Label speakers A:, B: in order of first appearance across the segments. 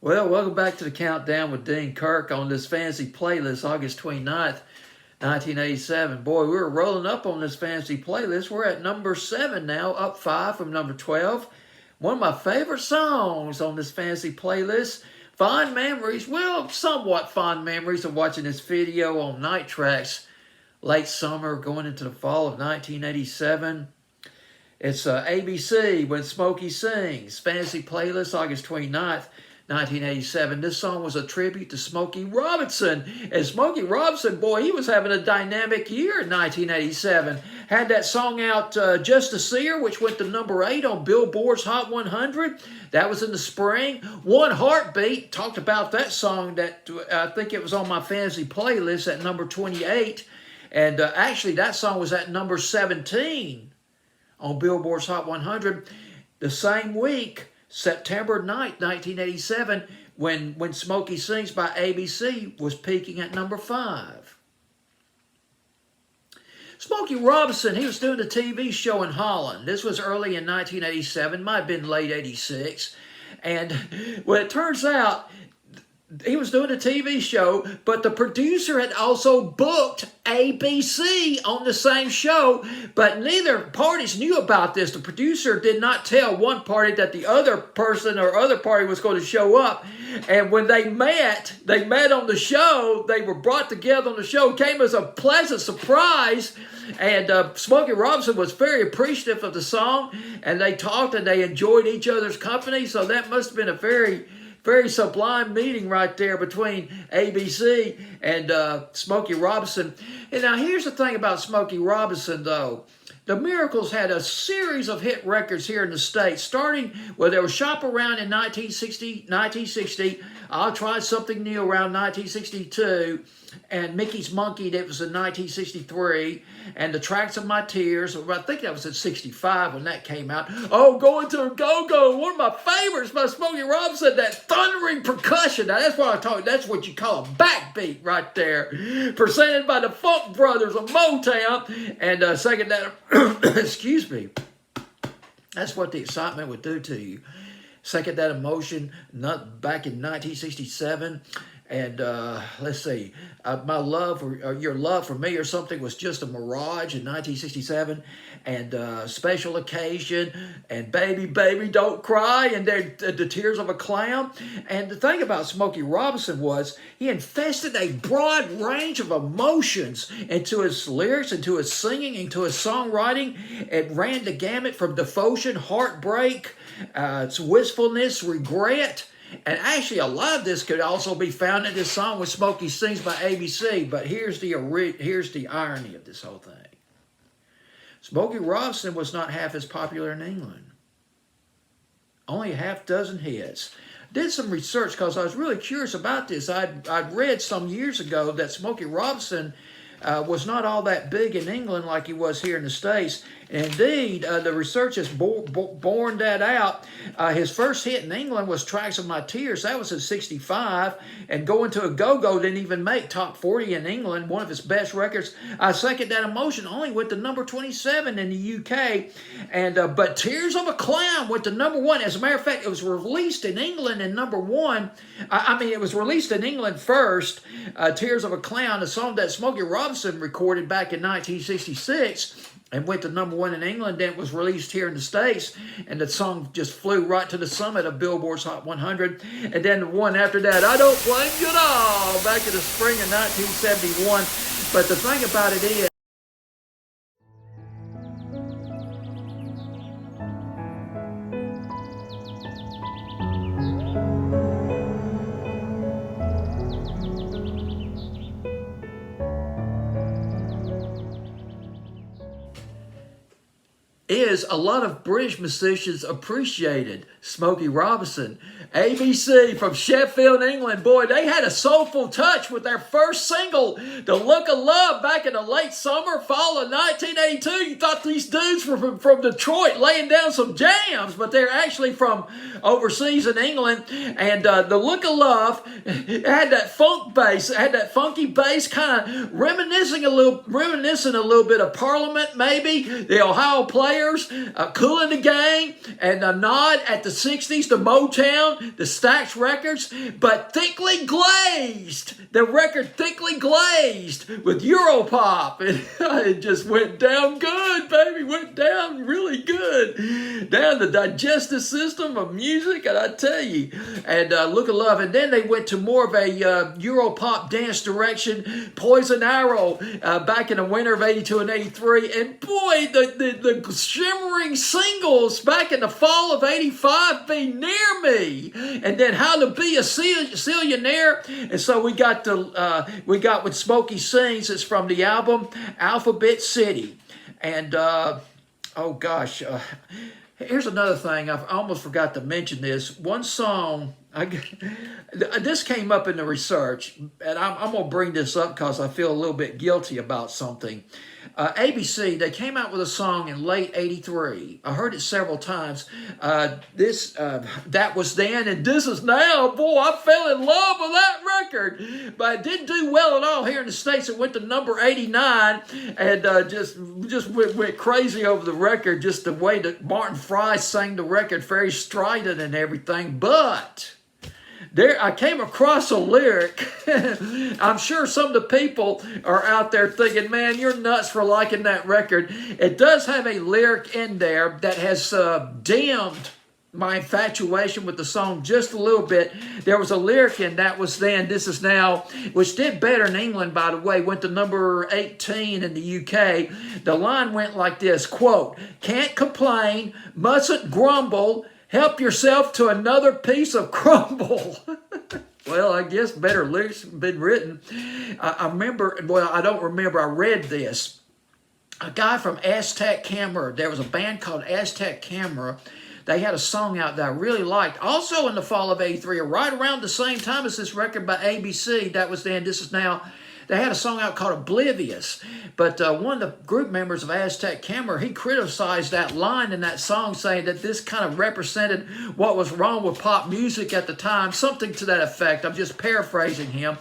A: Well, welcome back to the Countdown with Dean Kirk on this fantasy playlist, August 29th, 1987. Boy, we were rolling up on this fantasy playlist. We're at number 7 now, up 5 from number 12. One of my favorite songs on this fantasy playlist. Fond memories, well, somewhat fond memories of watching this video on Night Tracks late summer going into the fall of 1987. It's ABC, When Smokey Sings, fantasy playlist, August 29th. 1987. This song was a tribute to Smokey Robinson. And Smokey Robinson, boy, he was having a dynamic year in 1987. Had that song out, Just to See Her, which went to number 8 on Billboard's Hot 100. That was in the spring. One Heartbeat, talked about that song that I think it was on my fantasy playlist at number 28. And actually, that song was at number 17 on Billboard's Hot 100. The same week, September 9th, 1987, when Smokey Sings by ABC was peaking at number 5. Smokey Robinson, he was doing a TV show in Holland. This was early in 1987, might have been late 86. And well, it turns out he was doing a TV show, but the producer had also booked ABC on the same show, but neither parties knew about this. The producer did not tell one party that the other person or other party was going to show up. And when they met on the show. They were brought together on the show. It came as a pleasant surprise. And Smokey Robinson was very appreciative of the song, and they talked and they enjoyed each other's company. So that must have been a very sublime meeting right there between ABC and Smokey Robinson. And now here's the thing about Smokey Robinson, though. The Miracles had a series of hit records here in the States, starting where they were Shop Around in 1960, I'll Try Something New around 1962, and Mickey's Monkey, that was in 1963, and The Tracks of My Tears, I think that was in 65 when that came out. Oh, Going to a Go-Go, one of my favorites by Smokey Robinson, that thundering percussion. Now, that's what I told you, that's what you call a backbeat right there. Presented by the Funk Brothers of Motown, and second that, excuse me, that's what the excitement would do to you. Second that emotion, not back in 1967. And let's see, my love or your love for me or something was just a mirage in 1967, and Special Occasion, and Baby, Baby, Don't Cry, and the Tears of a Clown. And the thing about Smokey Robinson was he infested a broad range of emotions into his lyrics, into his singing, into his songwriting. It ran the gamut from devotion, heartbreak, wistfulness, regret. And actually, a lot of this could also be found in this song with Smokey Sings by ABC. But here's the irony of this whole thing. Smokey Robinson was not half as popular in England. Only a half dozen hits. Did some research because I was really curious about this. I'd read some years ago that Smokey Robinson was not all that big in England like he was here in the States. And indeed, the research has borne that out. His first hit in England was Tracks of My Tears. That was in 65. And Going to a Go-Go didn't even make top 40 in England, one of his best records. Second That Emotion only went to number 27 in the UK. And but Tears of a Clown went to number 1. As a matter of fact, it was released in England in number 1. It was released in England first, Tears of a Clown, a song that Smokey Robinson recorded back in 1966. And went to number 1 in England. Then it was released here in the States. And the song just flew right to the summit of Billboard's Hot 100. And then the one after that, I Don't Blame You at All, back in the spring of 1971. But the thing about it is, a lot of British musicians appreciated Smokey Robinson. ABC from Sheffield, England, boy, they had a soulful touch with their first single, The Look of Love, back in the late summer, fall of 1982. You thought these dudes were from Detroit laying down some jams, but they're actually from overseas in England. And The Look of Love had that funk bass, had that funky bass, kind of reminiscing a little bit of Parliament, maybe, the Ohio Players. Brothers, Kool and the Gang, and a nod at the 60s, the Motown, the Stax Records, but thickly glazed. The record thickly glazed with Europop. It just went down good, baby. Went down really good. Down the digestive system of music, and I tell you. And Look of Love. And then they went to more of a Europop dance direction. Poison Arrow back in the winter of 82 and 83. And boy, the shimmering singles back in the fall of 85, Be Near Me. And then How to Be a Zillionaire. And so we got When Smokey Sings. It's from the album Alphabet City. And oh gosh, here's another thing. I almost forgot to mention this. One song, this came up in the research, and I'm going to bring this up because I feel a little bit guilty about something. ABC, they came out with a song in late 83. I heard it several times. That Was Then and This Is Now. Boy, I fell in love with that record. But it didn't do well at all here in the States. It went to number 89 and just went crazy over the record. Just the way that Martin Fry sang the record, very strident and everything. But I came across a lyric. I'm sure some of the people are out there thinking, man, you're nuts for liking that record. It does have a lyric in there that has dimmed my infatuation with the song just a little bit. There was a lyric in That Was Then, This Is Now, which did better in England, by the way, went to number 18 in the UK. The line went like this, quote, "Can't complain, mustn't grumble, help yourself to another piece of crumble." Well, I guess better lyrics have been written. I read this. A guy from Aztec Camera, there was a band called Aztec Camera. They had a song out that I really liked. Also in the fall of 83, or right around the same time as this record by ABC, That Was Then, This Is Now, they had a song out called Oblivious. But one of the group members of Aztec Camera, he criticized that line in that song, saying that this kind of represented what was wrong with pop music at the time. Something to that effect. I'm just paraphrasing him.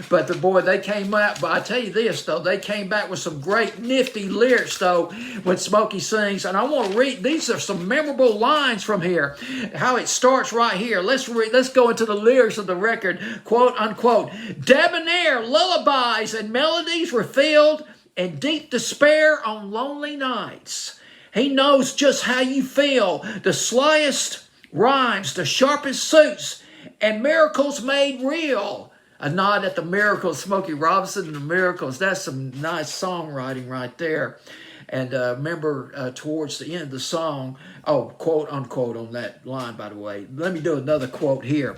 A: But they came out. But I tell you this, though, they came back with some great nifty lyrics, though, when Smokey Sings. And I want to read, these are some memorable lines from here. How it starts right here. Let's go into the lyrics of the record. Quote, unquote, "Debonair lullabies and melodies were filled in deep despair on lonely nights. He knows just how you feel. The slyest rhymes, the sharpest suits, and miracles made real." A nod at the Miracles, Smokey Robinson and the Miracles. That's some nice songwriting right there. And remember, towards the end of the song, quote, unquote, on that line, by the way. Let me do another quote here.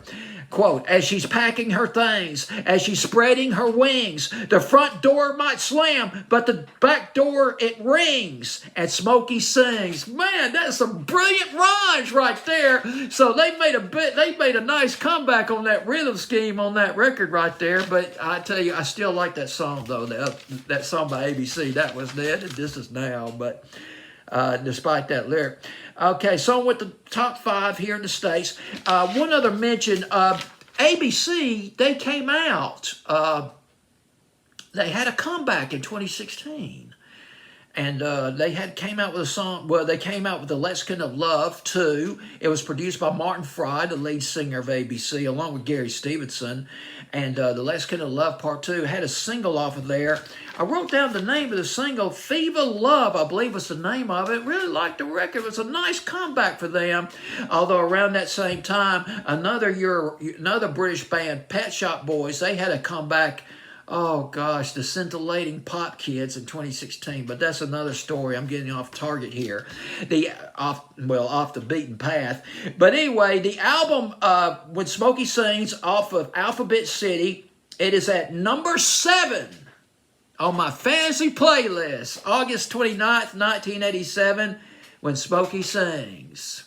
A: Quote, "As she's packing her things, as she's spreading her wings, the front door might slam, but the back door, it rings, and Smokey sings." Man, that's some brilliant rhymes right there. So they made a nice comeback on that rhythm scheme on that record right there. But I tell you, I still like that song, though. That song by ABC, That Was Then, and This Is Now. But despite that lyric. Okay, so with the top 5 here in the States. One other mention, ABC, they came out. They had a comeback in 2016. And they came out with a song, they came out with The Lexicon of Love 2. It was produced by Martin Fry, the lead singer of ABC, along with Gary Stevenson. And The Lexicon of Love Part 2 had a single off of there. I wrote down the name of the single, Fever Love, I believe was the name of it. Really liked the record. It was a nice comeback for them. Although around that same time, another British band, Pet Shop Boys, they had a comeback. Oh gosh, the Scintillating Pop Kids in 2016, but that's another story. I'm getting off target here, off the beaten path. But anyway, the album When Smokey Sings off of Alphabet City, it is at number 7 on my fantasy playlist, August 29th, 1987, When Smokey Sings.